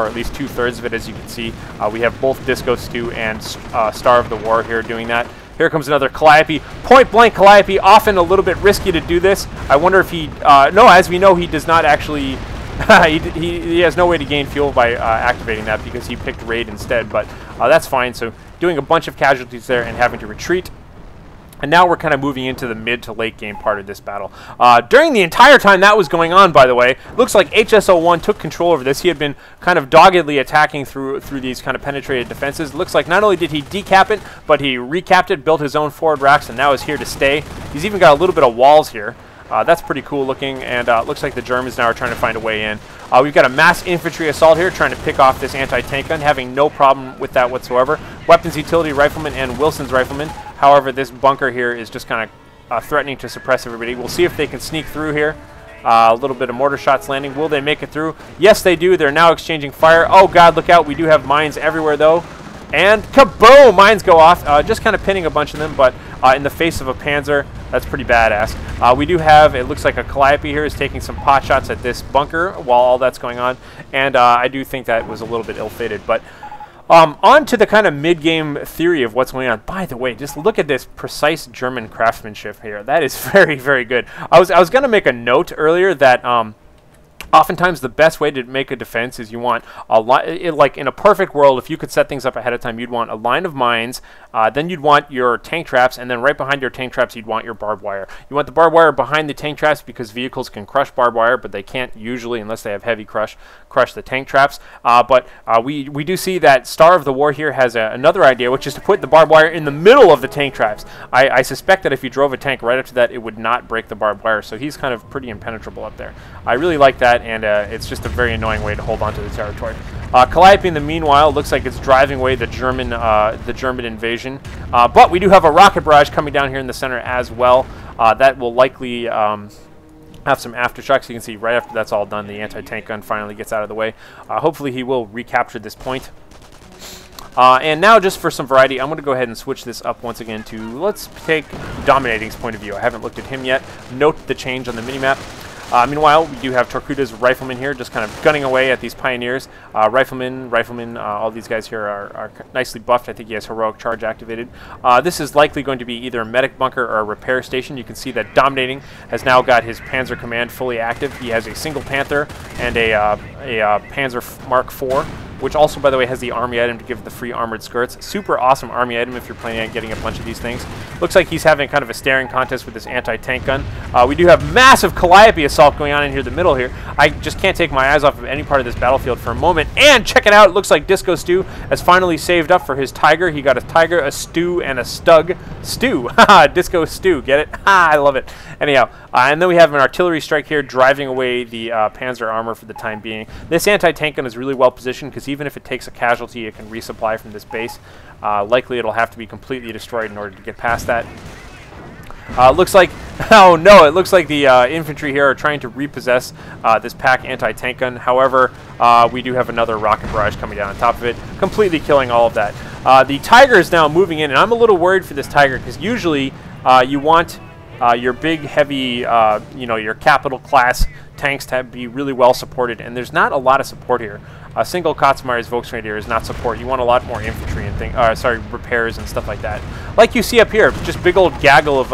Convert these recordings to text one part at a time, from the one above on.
or at least 2/3 of it, as you can see. We have both DiscoStuH and Star of the War here doing that. Here comes another Calliope. Point blank Calliope, often a little bit risky to do this. I wonder if he, no, as we know, he does not actually, he has no way to gain fuel by activating that because he picked raid instead, but that's fine. So doing a bunch of casualties there and having to retreat. And now we're kind of moving into the mid to late game part of this battle. During the entire time that was going on, by the way, looks like HSO1 took control over this. He had been kind of doggedly attacking through these kind of penetrated defenses. Looks like not only did he decap it, but he recapped it, built his own forward racks, and now is here to stay. He's even got a little bit of walls here. That's pretty cool looking, and looks like the Germans now are trying to find a way in. We've got a mass infantry assault here trying to pick off this anti-tank gun, having no problem with that whatsoever. Weapons utility rifleman and Wilson's rifleman. However, this bunker here is just kind of threatening to suppress everybody. We'll see if they can sneak through here. A little bit of mortar shots landing. Will they make it through? Yes, they do. They're now exchanging fire. Oh, God, look out. We do have mines everywhere, though. And kaboom! Mines go off. Just kind of pinning a bunch of them, but in the face of a Panzer, that's pretty badass. We do have, it looks like a Calliope here is taking some pot shots at this bunker while all that's going on. And I do think that was a little bit ill-fated. But on to the kind of mid-game theory of what's going on. By the way, just look at this precise German craftsmanship here. That is very, very good. I was going to make a note earlier that oftentimes the best way to make a defense is you want a like in a perfect world, if you could set things up ahead of time, you'd want a line of mines, then you'd want your tank traps, and then right behind your tank traps you'd want your barbed wire. You want the barbed wire behind the tank traps because vehicles can crush barbed wire, but they can't usually, unless they have heavy crush the tank traps. But we do see that Star of the War here has another idea, which is to put the barbed wire in the middle of the tank traps. I suspect that if you drove a tank right up to that, it would not break the barbed wire, so he's kind of pretty impenetrable up there. I really like that, and it's just a very annoying way to hold on to the territory. Calliope, in the meanwhile, looks like it's driving away the German invasion. But we do have a rocket barrage coming down here in the center as well. That will likely have some aftershocks. You can see right after that's all done, the anti-tank gun finally gets out of the way. Hopefully he will recapture this point. And now, just for some variety, I'm going to go ahead and switch this up once again to, let's take Dominating's point of view. I haven't looked at him yet. Note the change on the minimap. Meanwhile, we do have Torqueda's rifleman here, just kind of gunning away at these pioneers. Rifleman, all these guys here are nicely buffed. I think he has heroic charge activated. This is likely going to be either a medic bunker or a repair station. You can see that Dominating has now got his Panzer Command fully active. He has a single Panther and a Panzer Mark IV, which also, by the way, has the army item to give the free armored skirts. Super awesome army item if you're planning on getting a bunch of these things. Looks like he's having kind of a staring contest with this anti-tank gun. We do have massive Calliope assault going on in here, the middle here. I just can't take my eyes off of any part of this battlefield for a moment. And check it out, it looks like DiscoStuH has finally saved up for his Tiger. He got a Tiger, a Stew, and a Stug. Stew, haha, DiscoStuH, get it? Ha, I love it. Anyhow, and then we have an artillery strike here driving away the Panzer armor for the time being. This anti-tank gun is really well positioned because even if it takes a casualty, it can resupply from this base. Likely it'll have to be completely destroyed in order to get past that. Looks like, oh no, it looks like the infantry here are trying to repossess this pack anti-tank gun. However, we do have another rocket barrage coming down on top of it, completely killing all of that. The Tiger is now moving in, and I'm a little worried for this Tiger because usually you want your big, heavy, your capital class tanks to be really well supported, and there's not a lot of support here. A single Kotzmeyer's Volksradier is not support. You want a lot more infantry and repairs and stuff like that. Like you see up here, just big old gaggle of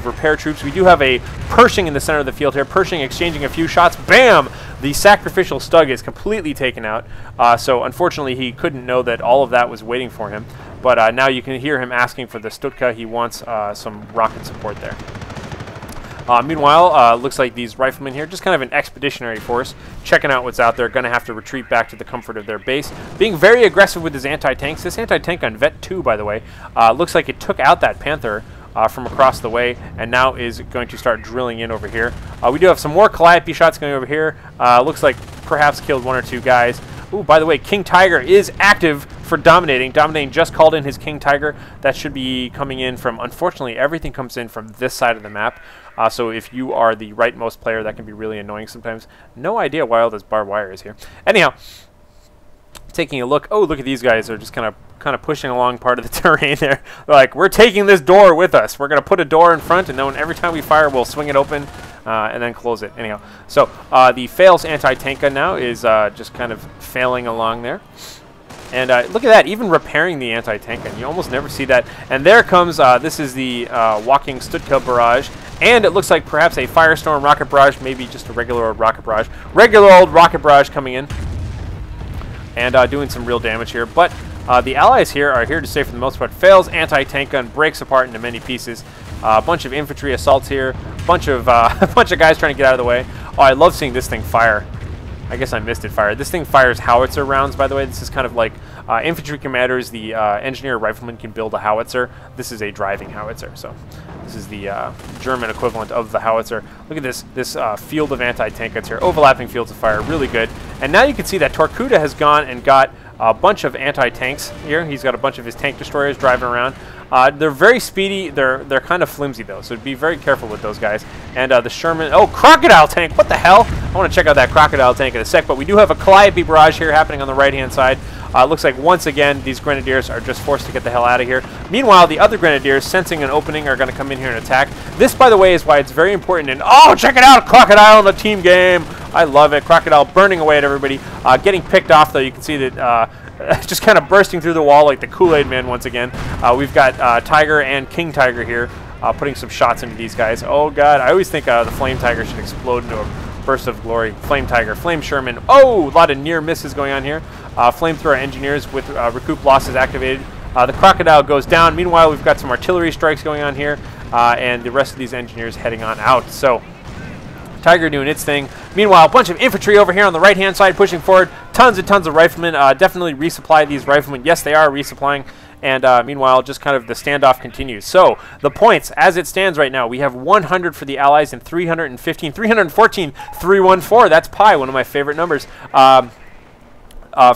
repair troops. We do have a Pershing in the center of the field here. Pershing exchanging a few shots. Bam! The sacrificial Stug is completely taken out. So unfortunately, he couldn't know that all of that was waiting for him. But now you can hear him asking for the Stutka. He wants some rocket support there. Meanwhile, looks like these riflemen here, just kind of an expeditionary force, checking out what's out there, going to have to retreat back to the comfort of their base. Being very aggressive with his anti-tanks. This anti-tank on Vet 2, by the way, looks like it took out that Panther from across the way, and now is going to start drilling in over here. We do have some more Calliope shots going over here. Looks like perhaps killed one or two guys. Ooh, by the way, King Tiger is active for Dominating. Dominating just called in his King Tiger. That should be coming in from, unfortunately, everything comes in from this side of the map. So if you are the rightmost player, that can be really annoying sometimes. No idea why all this barbed wire is here. Anyhow, taking a look. Oh, look at these guys. They're just kind of pushing along part of the terrain there. They're like, we're taking this door with us. We're going to put a door in front, and then every time we fire, we'll swing it open. and then close it. Anyhow, so the fails anti-tank gun now is just kind of failing along there. And look at that, even repairing the anti-tank gun. You almost never see that. And there comes, this is the walking HSO1 barrage. And it looks like perhaps a Firestorm rocket barrage, maybe just a regular old rocket barrage. Regular old rocket barrage coming in and doing some real damage here. But the allies here are here to stay for the most part. Fails anti-tank gun, breaks apart into many pieces. A bunch of infantry assaults here. Bunch of guys trying to get out of the way. Oh, I love seeing this thing fire. I guess I missed it fire. This thing fires howitzer rounds, by the way. This is kind of like infantry commanders, the engineer rifleman can build a howitzer. This is a driving howitzer. So this is the German equivalent of the howitzer. Look at this field of anti-tank guns here. Overlapping fields of fire, really good. And now you can see that Torqueda has gone and got a bunch of anti-tanks here. He's got a bunch of his tank destroyers driving around. They're very speedy. They're kind of flimsy though, so be very careful with those guys. And the Sherman, oh, crocodile tank! What the hell? I want to check out that crocodile tank in a sec. But we do have a Calliope barrage here happening on the right-hand side. Looks like once again these grenadiers are just forced to get the hell out of here. Meanwhile, the other grenadiers, sensing an opening, are going to come in here and attack. This, by the way, is why it's very important. And oh, check it out, crocodile in the team game. I love it. Crocodile burning away at everybody, getting picked off though. You can see that. Just kind of bursting through the wall like the Kool-Aid Man once again. We've got Tiger and King Tiger here putting some shots into these guys. Oh, God. I always think the Flame Tiger should explode into a burst of glory. Flame Tiger, Flame Sherman. Oh, a lot of near misses going on here. Flamethrower engineers with recoup losses activated. The Crocodile goes down. Meanwhile, we've got some artillery strikes going on here. And the rest of these engineers heading on out. So Tiger doing its thing. Meanwhile, a bunch of infantry over here on the right-hand side pushing forward. Tons and tons of riflemen. Definitely resupply these riflemen. Yes, they are resupplying. And meanwhile, just kind of the standoff continues. So the points, as it stands right now, we have 100 for the Allies and 315, 314, 314. That's pi, one of my favorite numbers.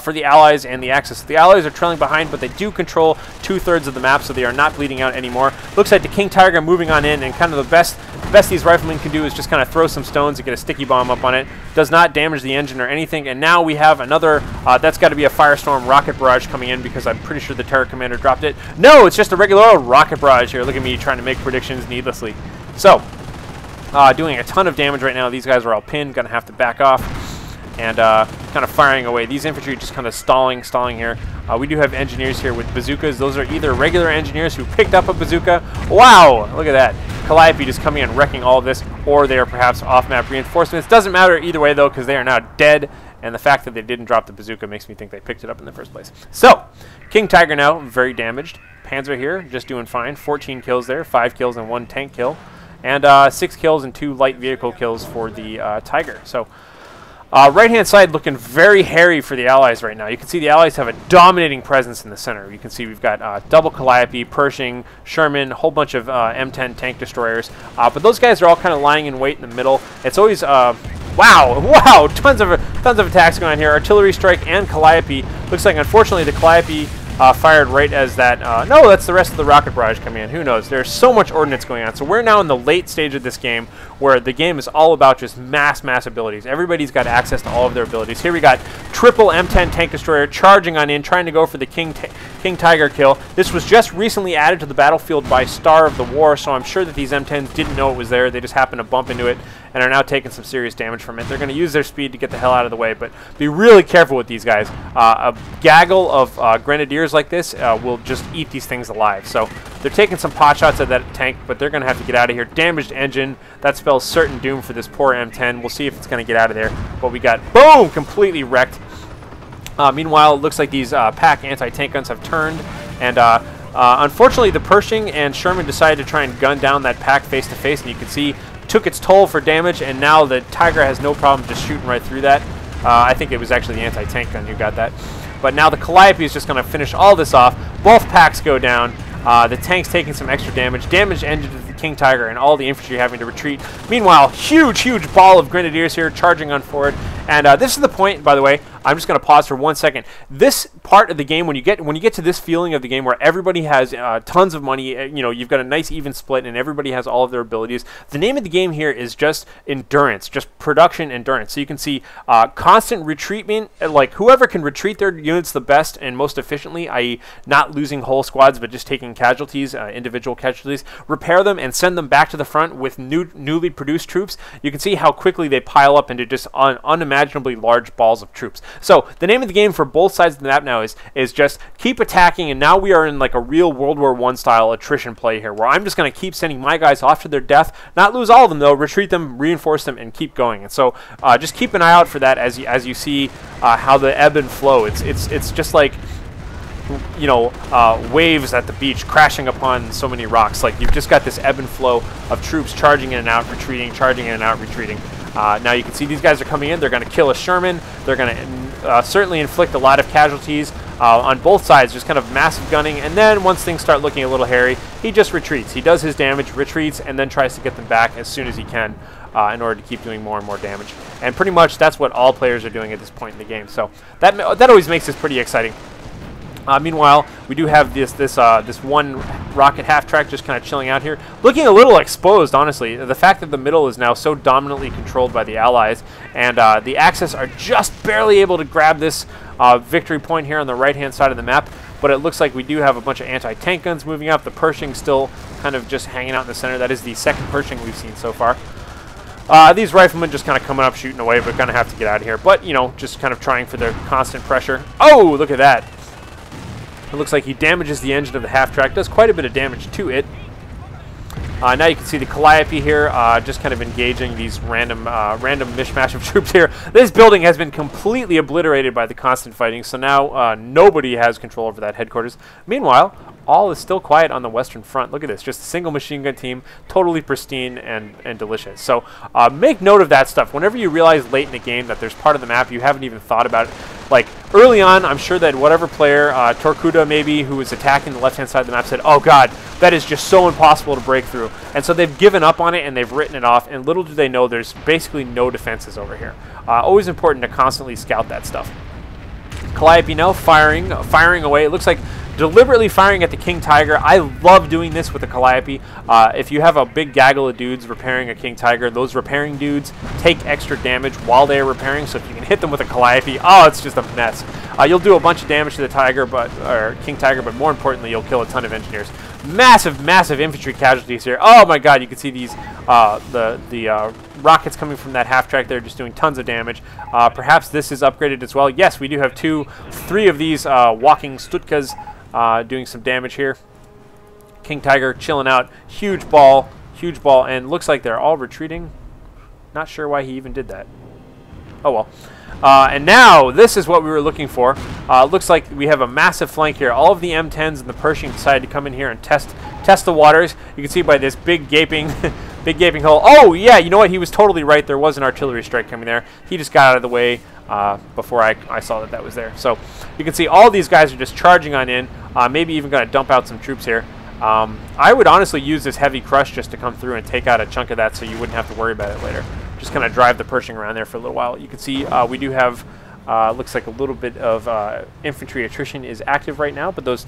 For the Allies and the Axis. The Allies are trailing behind, but they do control 2/3 of the map, so they are not bleeding out anymore. Looks like the King Tiger moving on in, and kind of the best these riflemen can do is just kind of throw some stones and get a sticky bomb up on it. Does not damage the engine or anything, and now we have another, that's got to be a Firestorm rocket barrage coming in, because I'm pretty sure the Terror Commander dropped it. No, it's just a regular old rocket barrage here. Look at me trying to make predictions needlessly. So, doing a ton of damage right now. These guys are all pinned, gonna have to back off. And kind of firing away. These infantry just kind of stalling here. We do have engineers here with bazookas. Those are either regular engineers who picked up a bazooka. Wow, look at that. Calliope just coming and wrecking all of this, or they are perhaps off-map reinforcements. Doesn't matter either way, though, because they are now dead, and the fact that they didn't drop the bazooka makes me think they picked it up in the first place. So, King Tiger now, very damaged. Panzer here, just doing fine. 14 kills there, 5 kills and 1 tank kill. And 6 kills and 2 light vehicle kills for the Tiger. So, right-hand side looking very hairy for the Allies right now. You can see the Allies have a dominating presence in the center. You can see we've got double Calliope, Pershing, Sherman, a whole bunch of M10 tank destroyers. But those guys are all kind of lying in wait in the middle. It's always, wow, tons of attacks going on here. Artillery strike and Calliope. Looks like, unfortunately, the Calliope fired right as that, no, that's the rest of the rocket barrage coming in. Who knows? There's so much ordnance going on. So we're now in the late stage of this game where the game is all about just mass abilities. Everybody's got access to all of their abilities. Here we got triple M10 tank destroyer charging on in, trying to go for the King Tiger kill. This was just recently added to the battlefield by Star of the War, so I'm sure that these M10s didn't know it was there. They just happened to bump into it and are now taking some serious damage from it. They're going to use their speed to get the hell out of the way, but be really careful with these guys. A gaggle of grenadiers like this will just eat these things alive. So they're taking some pot shots at that tank, but they're going to have to get out of here. Damaged engine. That spells certain doom for this poor M10. We'll see if it's going to get out of there. But we got, boom, completely wrecked. Meanwhile, it looks like these pack anti-tank guns have turned, and unfortunately the Pershing and Sherman decided to try and gun down that pack face to face, and you can see took its toll for damage, and now the Tiger has no problem just shooting right through that. I think it was actually the anti-tank gun who got that. But now the Calliope is just going to finish all this off. Both packs go down. The tank's taking some extra damage. Damaged engine to the King Tiger, and all the infantry having to retreat. Meanwhile, huge ball of grenadiers here charging on forward. And this is the point, by the way. I'm just going to pause for 1 second. This part of the game, when you get to this feeling of the game where everybody has tons of money, you know, you've got a nice even split, and everybody has all of their abilities. The name of the game here is just endurance, just production endurance. So you can see constant retreatment, like whoever can retreat their units the best and most efficiently, i.e. not losing whole squads but just taking casualties, individual casualties, repair them and send them back to the front with newly produced troops. You can see how quickly they pile up into just unimaginably large balls of troops. So the name of the game for both sides of the map now is just keep attacking, and now we are in like a real World War I style attrition play here, where I'm just going to keep sending my guys off to their death, not lose all of them though, retreat them, reinforce them, and keep going. And so just keep an eye out for that as you see how the ebb and flow. It's just like, you know, waves at the beach crashing upon so many rocks. Like, you've just got this ebb and flow of troops charging in and out, retreating, charging in and out, retreating. Now you can see these guys are coming in. They're going to kill a Sherman. They're going to certainly inflict a lot of casualties on both sides, just kind of massive gunning. And then once things start looking a little hairy, he just retreats. He does his damage, retreats, and then tries to get them back as soon as he can in order to keep doing more and more damage. And pretty much that's what all players are doing at this point in the game. So that always makes this pretty exciting. Meanwhile, we do have this one rocket half-track just kind of chilling out here, looking a little exposed, honestly. The fact that the middle is now so dominantly controlled by the Allies, and the Axis are just barely able to grab this victory point here on the right-hand side of the map, but it looks like we do have a bunch of anti-tank guns moving up. The Pershing still kind of just hanging out in the center. That is the second Pershing we've seen so far. These riflemen just kind of coming up, shooting away, but going to have to get out of here. But, you know, just kind of trying for their constant pressure. Oh, look at that. It looks like he damages the engine of the half-track, does quite a bit of damage to it. Now you can see the Calliope here, just kind of engaging these random mishmash of troops here. This building has been completely obliterated by the constant fighting, so now nobody has control over that headquarters. Meanwhile, all is still quiet on the Western Front. Look at this, just a single machine gun team, totally pristine and delicious. So make note of that stuff. Whenever you realize late in the game that there's part of the map you haven't even thought about it. Like, early on, I'm sure that whatever player, Torcuda maybe, who was attacking the left-hand side of the map said, oh god, that is just so impossible to break through. And so they've given up on it and they've written it off, and little do they know there's basically no defenses over here. Always important to constantly scout that stuff. Calliope now firing away. It looks like deliberately firing at the King Tiger. I love doing this with the Calliope. If you have a big gaggle of dudes repairing a King Tiger, those repairing dudes take extra damage while they are repairing, so if you can hit them with a Calliope, oh, it's just a mess. You'll do a bunch of damage to the Tiger, or King Tiger, but more importantly, you'll kill a ton of engineers. Massive infantry casualties here. Oh my god, you can see these, the rockets coming from that half-track there just doing tons of damage. Perhaps this is upgraded as well. Yes, we do have three of these walking Stutkas doing some damage here. King Tiger chilling out. Huge ball, and looks like they're all retreating. Not sure why he even did that. Oh well. And now, this is what we were looking for. Looks like we have a massive flank here. All of the M10s and the Pershing decided to come in here and test the waters. You can see by this big gaping hole. Oh, yeah, you know what? He was totally right. There was an artillery strike coming there. He just got out of the way before I saw that was there. So you can see all these guys are just charging on in. Maybe even going to dump out some troops here. I would honestly use this heavy crush just to come through and take out a chunk of that so you wouldn't have to worry about it later. Just kind of drive the Pershing around there for a little while. You can see we do have, looks like a little bit of infantry attrition is active right now, but those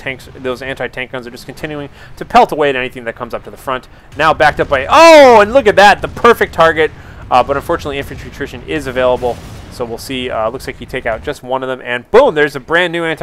anti-tank guns are just continuing to pelt away at anything that comes up to the front. Now backed up by, oh, and look at that, the perfect target. But unfortunately, infantry attrition is available, so we'll see. Looks like you take out just one of them, and boom, there's a brand new anti